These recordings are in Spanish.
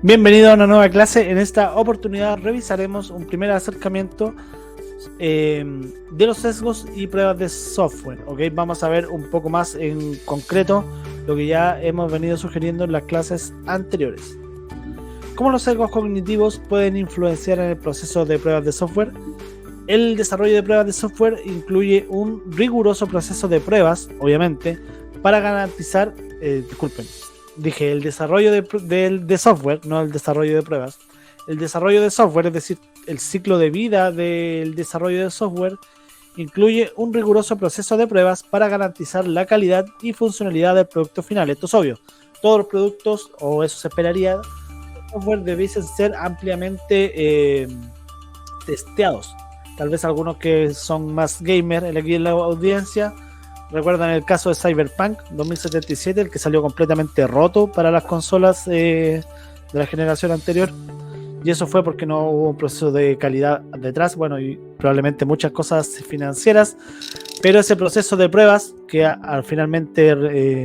Bienvenido a una nueva clase. En esta oportunidad revisaremos un primer acercamiento de los sesgos y pruebas de software. ¿Okay? Vamos a ver un poco más en concreto lo que ya hemos venido sugiriendo en las clases anteriores. ¿Cómo los sesgos cognitivos pueden influenciar en el proceso de pruebas de software? El desarrollo de pruebas de software incluye un riguroso proceso de pruebas, obviamente, para garantizar, dije el desarrollo de software, no el desarrollo de pruebas. El desarrollo de software, es decir, el ciclo de vida del desarrollo de software, incluye un riguroso proceso de pruebas para garantizar la calidad y funcionalidad del producto final. Esto es obvio. Todos los productos, o eso se esperaría, de software debiesen ser ampliamente testeados. Tal vez algunos que son más gamer aquí en la audiencia recuerdan el caso de Cyberpunk 2077, el que salió completamente roto para las consolas de la generación anterior, y eso fue porque no hubo un proceso de calidad detrás, bueno, y probablemente muchas cosas financieras, pero ese proceso de pruebas que finalmente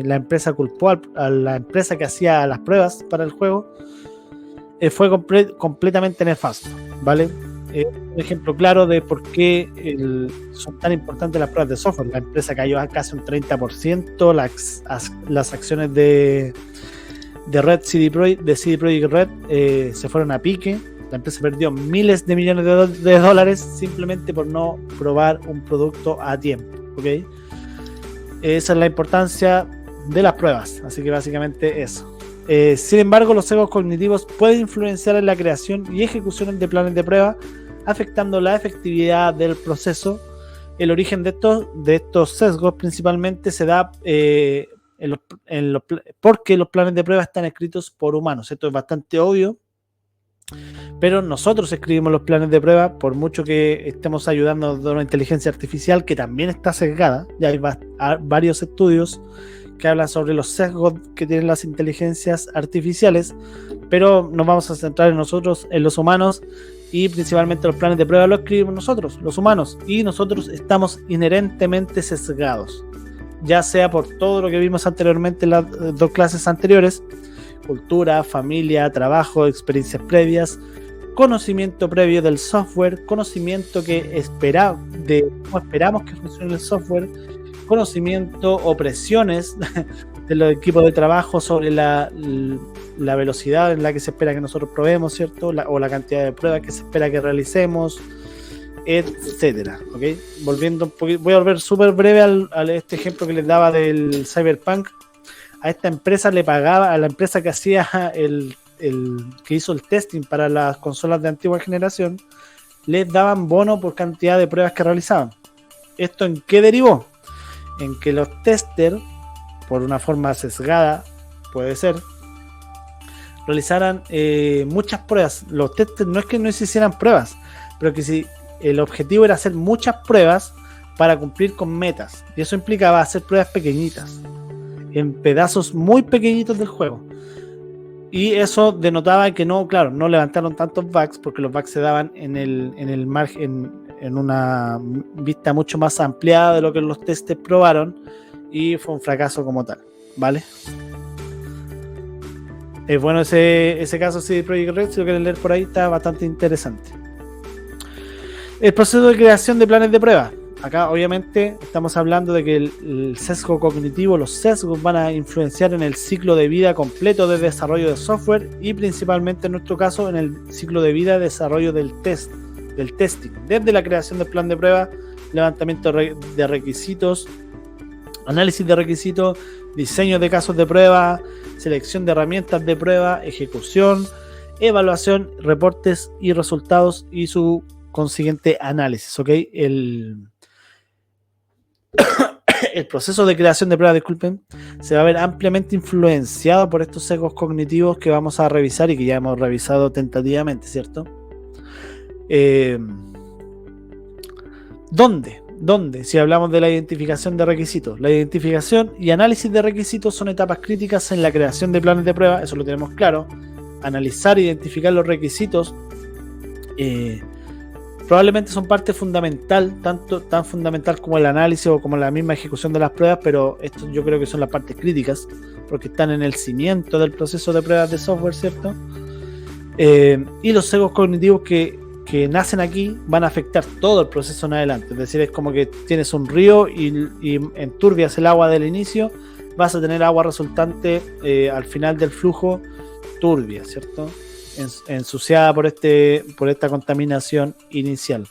la empresa culpó a la empresa que hacía las pruebas para el juego, fue completamente nefasto, ¿vale? Un ejemplo claro de por qué son tan importantes las pruebas de software. La empresa cayó a casi un 30%, las acciones de CD Projekt Red se fueron a pique. La empresa perdió miles de millones de dólares simplemente por no probar un producto a tiempo, ¿okay? Esa es la importancia de las pruebas, así que básicamente eso. Sin embargo, los sesgos cognitivos pueden influenciar en la creación y ejecución de planes de prueba, afectando la efectividad del proceso. El origen de estos sesgos principalmente se da porque los planes de prueba están escritos por humanos. Esto es bastante obvio, pero nosotros escribimos los planes de prueba, por mucho que estemos ayudando de una inteligencia artificial que también está sesgada. Ya hay varios estudios que hablan sobre los sesgos que tienen las inteligencias artificiales, pero nos vamos a centrar en nosotros, en los humanos, y principalmente los planes de prueba los escribimos nosotros, los humanos, y nosotros estamos inherentemente sesgados, ya sea por todo lo que vimos anteriormente en las dos clases anteriores: cultura, familia, trabajo, experiencias previas, conocimiento previo del software, conocimiento de cómo esperamos que funcione el software, conocimiento o presiones de los equipos de trabajo sobre la velocidad en la que se espera que nosotros probemos, ¿cierto? O la cantidad de pruebas que se espera que realicemos, etcétera, ¿okay? Volviendo un poquito, voy a volver súper breve a este ejemplo que les daba del Cyberpunk. A esta empresa le pagaba, a la empresa que hacía que hizo el testing para las consolas de antigua generación, les daban bono por cantidad de pruebas que realizaban. ¿Esto en qué derivó? En que los testers, por una forma sesgada, puede ser, realizaran muchas pruebas. Los testers no es que no se hicieran pruebas, pero que si el objetivo era hacer muchas pruebas para cumplir con metas, y eso implicaba hacer pruebas pequeñitas, en pedazos muy pequeñitos del juego, y eso denotaba que no levantaron tantos bugs, porque los bugs se daban en el margen, en una vista mucho más ampliada de lo que los testers probaron, y fue un fracaso como tal, ¿vale? Es bueno ese caso CD Projekt Red, si lo quieren leer por ahí, está bastante interesante. El proceso de creación de planes de prueba. Acá obviamente estamos hablando de que el sesgo cognitivo, los sesgos van a influenciar en el ciclo de vida completo de desarrollo de software, y principalmente en nuestro caso en el ciclo de vida de desarrollo del testing, desde la creación del plan de prueba, levantamiento de requisitos, análisis de requisitos, diseño de casos de prueba, selección de herramientas de prueba, ejecución, evaluación, reportes y resultados, y su consiguiente análisis, ¿ok? El proceso de creación de pruebas, se va a ver ampliamente influenciado por estos sesgos cognitivos que vamos a revisar y que ya hemos revisado tentativamente, ¿cierto? ¿Dónde? Si hablamos de la identificación de requisitos. La identificación y análisis de requisitos son etapas críticas en la creación de planes de prueba, eso lo tenemos claro. Analizar e identificar los requisitos probablemente son parte fundamental, tan fundamental como el análisis o como la misma ejecución de las pruebas, pero esto yo creo que son las partes críticas, porque están en el cimiento del proceso de pruebas de software, ¿cierto? Y los sesgos cognitivos que nacen aquí van a afectar todo el proceso en adelante. Es decir, es como que tienes un río y enturbias el agua del inicio, vas a tener agua resultante al final del flujo turbia, ¿cierto? Ensuciada por esta contaminación inicial.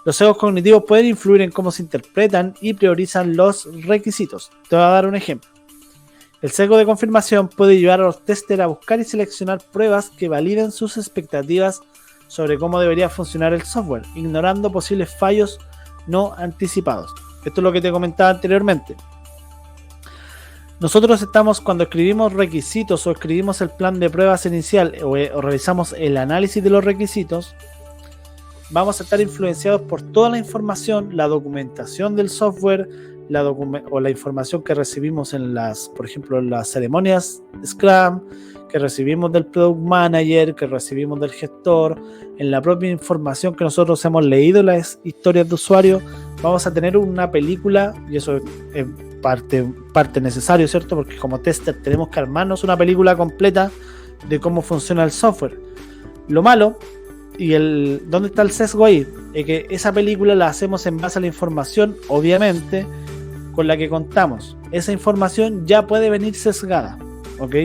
Los sesgos cognitivos pueden influir en cómo se interpretan y priorizan los requisitos. Te voy a dar un ejemplo. El sesgo de confirmación puede llevar a los testers a buscar y seleccionar pruebas que validen sus expectativas sobre cómo debería funcionar el software, ignorando posibles fallos no anticipados. Esto es lo que te comentaba anteriormente. Nosotros cuando escribimos requisitos o escribimos el plan de pruebas inicial o realizamos el análisis de los requisitos, vamos a estar influenciados por toda la información, la documentación del software, o la información que recibimos por ejemplo, en las ceremonias Scrum, que recibimos del Product Manager, que recibimos del gestor, en la propia información que nosotros hemos leído, las historias de usuario. Vamos a tener una película, y eso es parte necesario, ¿cierto? Porque como tester tenemos que armarnos una película completa de cómo funciona el software. Lo malo, ¿dónde está el sesgo ahí? Es que esa película la hacemos en base a la información, obviamente, con la que contamos. Esa información ya puede venir sesgada, ¿ok?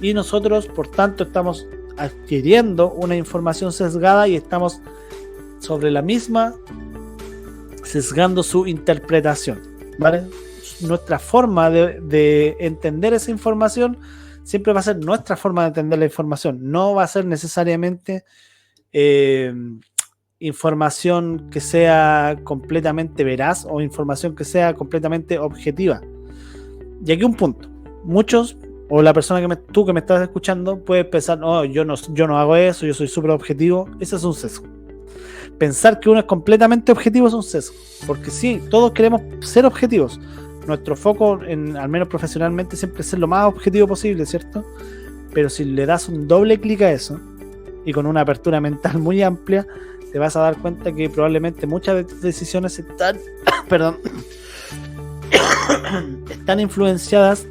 Y nosotros, por tanto, estamos adquiriendo una información sesgada y estamos sobre la misma sesgando su interpretación, ¿vale? Nuestra forma de entender esa información siempre va a ser nuestra forma de entender la información, no va a ser necesariamente información que sea completamente veraz o información que sea completamente objetiva. Y aquí un punto. Muchos, o la persona que me estás escuchando, puede pensar, no, yo no hago eso, yo soy súper objetivo. Ese es un sesgo. Pensar que uno es completamente objetivo es un sesgo. Porque sí, todos queremos ser objetivos. Nuestro foco, al menos profesionalmente, siempre es ser lo más objetivo posible, ¿cierto? Pero si le das un doble clic a eso, y con una apertura mental muy amplia, te vas a dar cuenta que probablemente muchas de tus decisiones están están influenciadas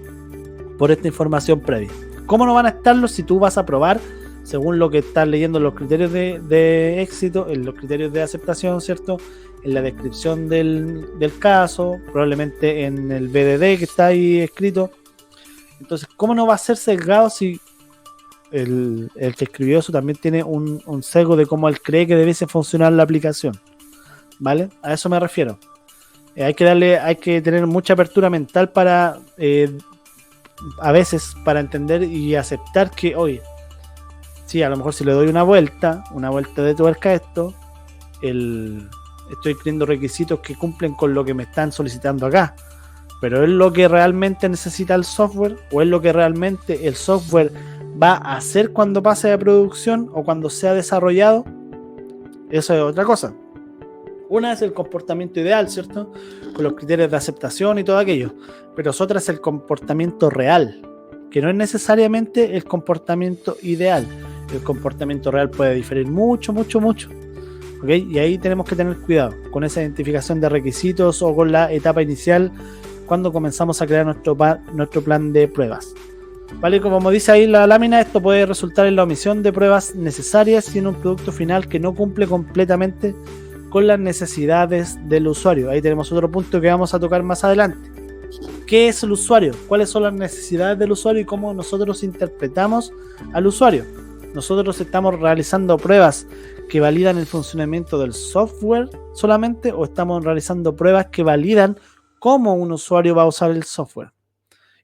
por esta información previa. ¿Cómo no van a estarlo si tú vas a probar según lo que estás leyendo en los criterios de éxito, en los criterios de aceptación, ¿cierto? En la descripción del caso, probablemente en el BDD que está ahí escrito. Entonces, ¿cómo no va a ser sesgado si el que escribió eso también tiene un sesgo de cómo él cree que debiese funcionar la aplicación? ¿Vale? A eso me refiero. Hay que tener mucha apertura mental para a veces para entender y aceptar que, oye, sí, a lo mejor si le doy una vuelta de tuerca a esto, estoy escribiendo requisitos que cumplen con lo que me están solicitando acá, pero ¿es lo que realmente necesita el software? ¿O es lo que realmente el software va a hacer cuando pase a producción o cuando sea desarrollado? Eso es otra cosa. Una es el comportamiento ideal, ¿cierto? Con los criterios de aceptación y todo aquello. Pero otra es el comportamiento real, que no es necesariamente el comportamiento ideal. El comportamiento real puede diferir mucho. ¿Okay? Y ahí tenemos que tener cuidado con esa identificación de requisitos o con la etapa inicial cuando comenzamos a crear nuestro plan de pruebas. ¿Vale? Como dice ahí la lámina, esto puede resultar en la omisión de pruebas necesarias y en un producto final que no cumple completamente con las necesidades del usuario. Ahí tenemos otro punto que vamos a tocar más adelante. ¿Qué es el usuario? ¿Cuáles son las necesidades del usuario y cómo nosotros interpretamos al usuario? ¿Nosotros estamos realizando pruebas que validan el funcionamiento del software solamente o estamos realizando pruebas que validan cómo un usuario va a usar el software?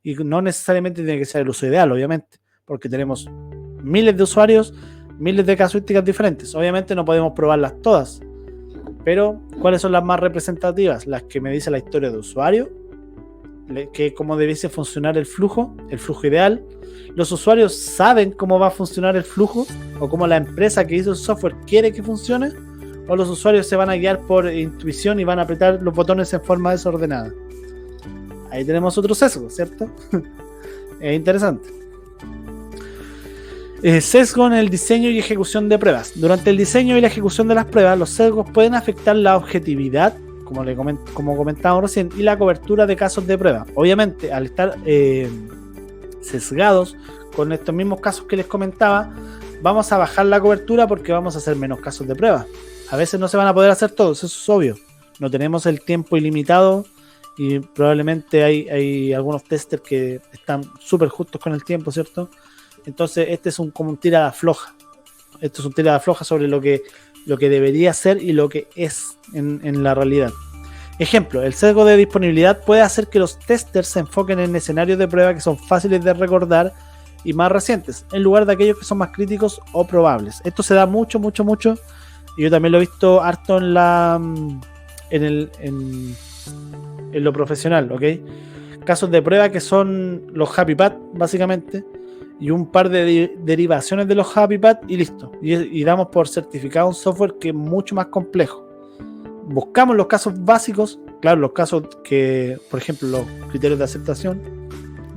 Y no necesariamente tiene que ser el uso ideal, obviamente, porque tenemos miles de usuarios, miles de casuísticas diferentes. Obviamente no podemos probarlas todas, pero ¿cuáles son las más representativas? Las que me dice la historia de usuario, que cómo debiese funcionar el flujo ideal. Los usuarios saben cómo va a funcionar el flujo o cómo la empresa que hizo el software quiere que funcione, o los usuarios se van a guiar por intuición y van a apretar los botones en forma desordenada. Ahí tenemos otro sesgo, ¿cierto? Es interesante. Sesgo en el diseño y ejecución de pruebas. Durante el diseño y la ejecución de las pruebas, los sesgos pueden afectar la objetividad, como comentábamos recién, y la cobertura de casos de prueba. Obviamente, al estar sesgados con estos mismos casos que les comentaba, vamos a bajar la cobertura porque vamos a hacer menos casos de prueba. A veces no se van a poder hacer todos, eso es obvio. No tenemos el tiempo ilimitado y probablemente hay algunos testers que están súper justos con el tiempo, ¿cierto? Entonces este es como un tira de afloja. Esto es un tira de afloja sobre lo que debería ser y lo que es en la realidad. Ejemplo, el sesgo de disponibilidad puede hacer que los testers se enfoquen en escenarios de prueba que son fáciles de recordar y más recientes, en lugar de aquellos que son más críticos o probables. Esto se da mucho, y yo también lo he visto harto en lo profesional, ¿ok? Casos de prueba que son los Happy Path, básicamente, y un par de derivaciones de los Happy Path y listo. Y damos por certificado un software que es mucho más complejo. Buscamos los casos básicos, claro, los casos que, por ejemplo, los criterios de aceptación,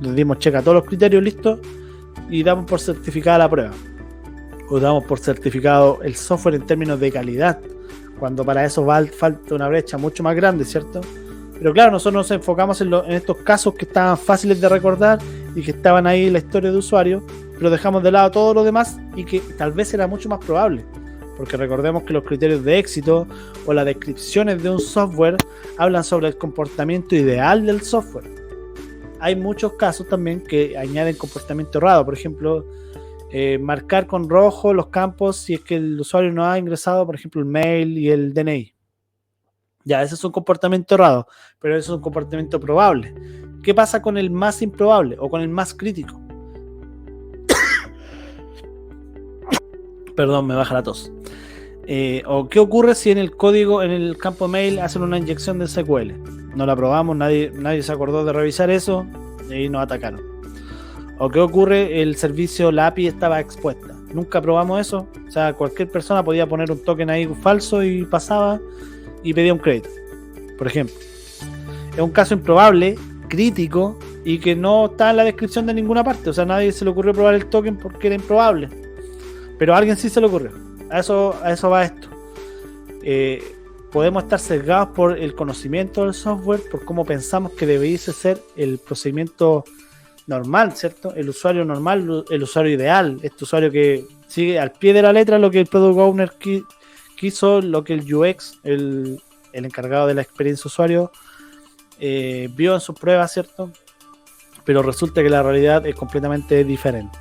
le dimos check a todos los criterios, listo, y damos por certificada la prueba. O damos por certificado el software en términos de calidad, cuando para eso falta una brecha mucho más grande, ¿cierto? Pero claro, nosotros nos enfocamos en estos casos que estaban fáciles de recordar y que estaban ahí en la historia de usuario, pero dejamos de lado todo lo demás y que tal vez era mucho más probable. Porque recordemos que los criterios de éxito o las descripciones de un software hablan sobre el comportamiento ideal del software. Hay muchos casos también que añaden comportamiento errado. Por ejemplo, marcar con rojo los campos si es que el usuario no ha ingresado, por ejemplo, el mail y el DNI. Ya, ese es un comportamiento errado, pero eso es un comportamiento probable. ¿Qué pasa con el más improbable o con el más crítico? Perdón, me baja la tos. ¿O qué ocurre si en el código, en el campo mail, hacen una inyección de SQL? No la probamos, nadie se acordó de revisar eso y nos atacaron. ¿O qué ocurre? El servicio, la API estaba expuesta. Nunca probamos eso. O sea, cualquier persona podía poner un token ahí falso y pasaba y pedía un crédito, por ejemplo. Es un caso improbable, crítico y que no está en la descripción de ninguna parte. O sea, nadie se le ocurrió probar el token porque era improbable. Pero a alguien sí se le ocurrió. A eso va esto. Podemos estar sesgados por el conocimiento del software, por cómo pensamos que debiese ser el procedimiento normal, ¿cierto? El usuario normal, el usuario ideal, este usuario que sigue al pie de la letra lo que el Product Owner quiso, lo que el UX, el encargado de la experiencia usuario, vio en sus pruebas, ¿cierto? Pero resulta que la realidad es completamente diferente.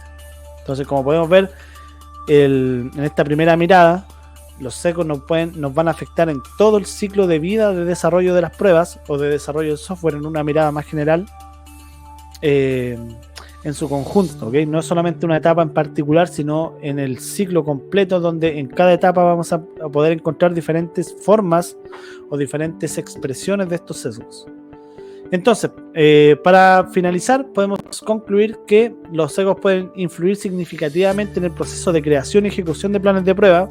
Entonces, como podemos ver, en esta primera mirada, los sesgos nos van a afectar en todo el ciclo de vida de desarrollo de las pruebas o de desarrollo de software en una mirada más general, en su conjunto, ¿okay? No es solamente una etapa en particular, sino en el ciclo completo, donde en cada etapa vamos a poder encontrar diferentes formas o diferentes expresiones de estos sesgos. Entonces, para finalizar, podemos concluir que los sesgos pueden influir significativamente en el proceso de creación y ejecución de planes de prueba.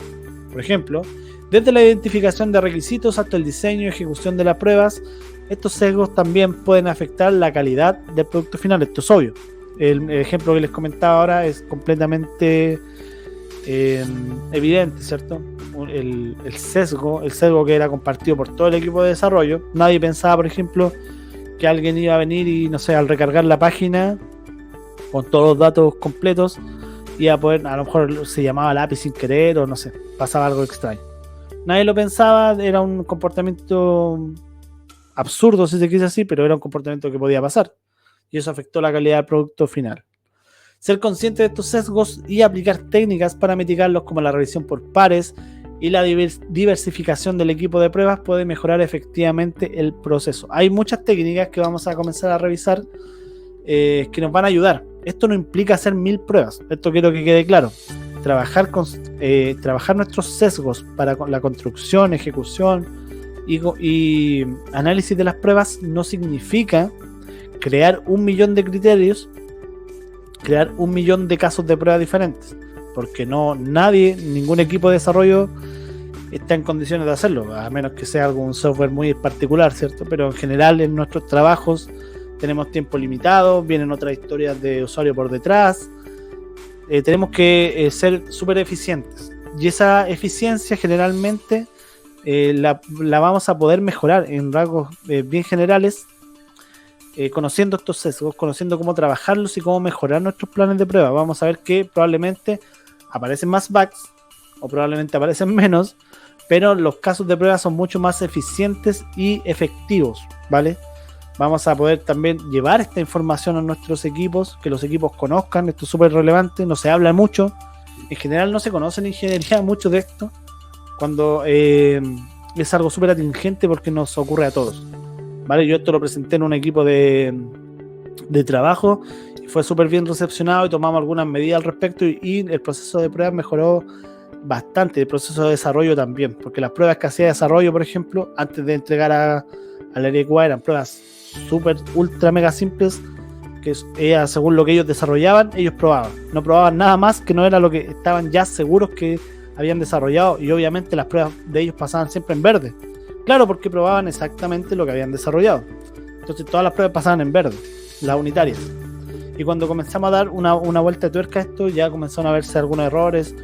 Por ejemplo, desde la identificación de requisitos hasta el diseño y ejecución de las pruebas, estos sesgos también pueden afectar la calidad del producto final. Esto es obvio. El ejemplo que les comentaba ahora es completamente evidente, ¿cierto? El sesgo que era compartido por todo el equipo de desarrollo. Nadie pensaba, por ejemplo, que alguien iba a venir y, no sé, al recargar la página con todos los datos completos, iba a poder, a lo mejor se llamaba la API sin querer o no sé, pasaba algo extraño. Nadie lo pensaba, era un comportamiento absurdo, si se quiere así, pero era un comportamiento que podía pasar. Y eso afectó la calidad del producto final. Ser consciente de estos sesgos y aplicar técnicas para mitigarlos, como la revisión por pares y la diversificación del equipo de pruebas, puede mejorar efectivamente el proceso. Hay muchas técnicas que vamos a comenzar a revisar que nos van a ayudar. Esto no implica hacer 1000 pruebas. Esto quiero que quede claro. Trabajar nuestros sesgos para la construcción, ejecución y análisis de las pruebas no significa crear 1.000.000 de criterios, crear 1.000.000 de casos de pruebas diferentes, porque ningún equipo de desarrollo está en condiciones de hacerlo, a menos que sea algún software muy particular, ¿cierto? Pero en general en nuestros trabajos tenemos tiempo limitado, vienen otras historias de usuario por detrás, tenemos que ser súper eficientes, y esa eficiencia generalmente la vamos a poder mejorar en rasgos bien generales, conociendo estos sesgos, conociendo cómo trabajarlos y cómo mejorar nuestros planes de prueba. Vamos a ver que probablemente aparecen más bugs o probablemente aparecen menos, pero los casos de prueba son mucho más eficientes y efectivos, ¿vale? Vamos a poder también llevar esta información a nuestros equipos, que los equipos conozcan. Esto es súper relevante, no se habla mucho. En general no se conoce en ingeniería mucho de esto, cuando es algo súper atingente porque nos ocurre a todos, ¿vale? Yo esto lo presenté en un equipo de trabajo y fue súper bien recepcionado y tomamos algunas medidas al respecto y el proceso de pruebas mejoró bastante, el proceso de desarrollo también, porque las pruebas que hacía de desarrollo, por ejemplo, antes de entregar al área de QA eran pruebas súper, ultra, mega simples, que según lo que ellos desarrollaban, ellos probaban. No probaban nada más que no era lo que estaban ya seguros que habían desarrollado, y obviamente las pruebas de ellos pasaban siempre en verde. Claro, porque probaban exactamente lo que habían desarrollado. Entonces todas las pruebas pasaban en verde, las unitarias. Y cuando comenzamos a dar una vuelta de tuerca a esto, ya comenzaron a verse algunos errores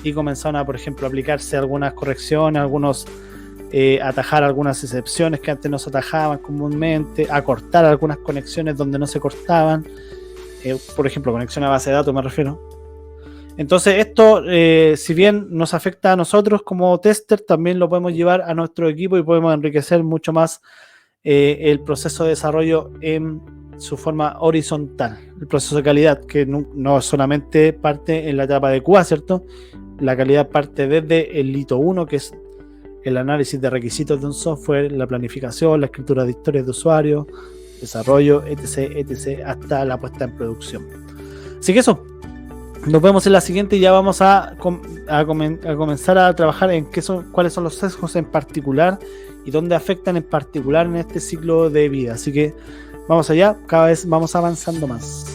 y comenzaron a, por ejemplo, aplicarse algunas correcciones, atajar algunas excepciones que antes no se atajaban comúnmente, a cortar algunas conexiones donde no se cortaban, por ejemplo, conexión a base de datos me refiero. Entonces esto, si bien nos afecta a nosotros como tester, también lo podemos llevar a nuestro equipo y podemos enriquecer mucho más el proceso de desarrollo en su forma horizontal, el proceso de calidad, que no solamente parte en la etapa de QA, ¿cierto? La calidad parte desde el hito 1, que es el análisis de requisitos de un software, la planificación, la escritura de historias de usuario, desarrollo, etc., hasta la puesta en producción. Así que eso, nos vemos en la siguiente y ya vamos a comenzar a trabajar en cuáles son los sesgos en particular y dónde afectan en particular en este ciclo de vida. Así que vamos allá, cada vez vamos avanzando más.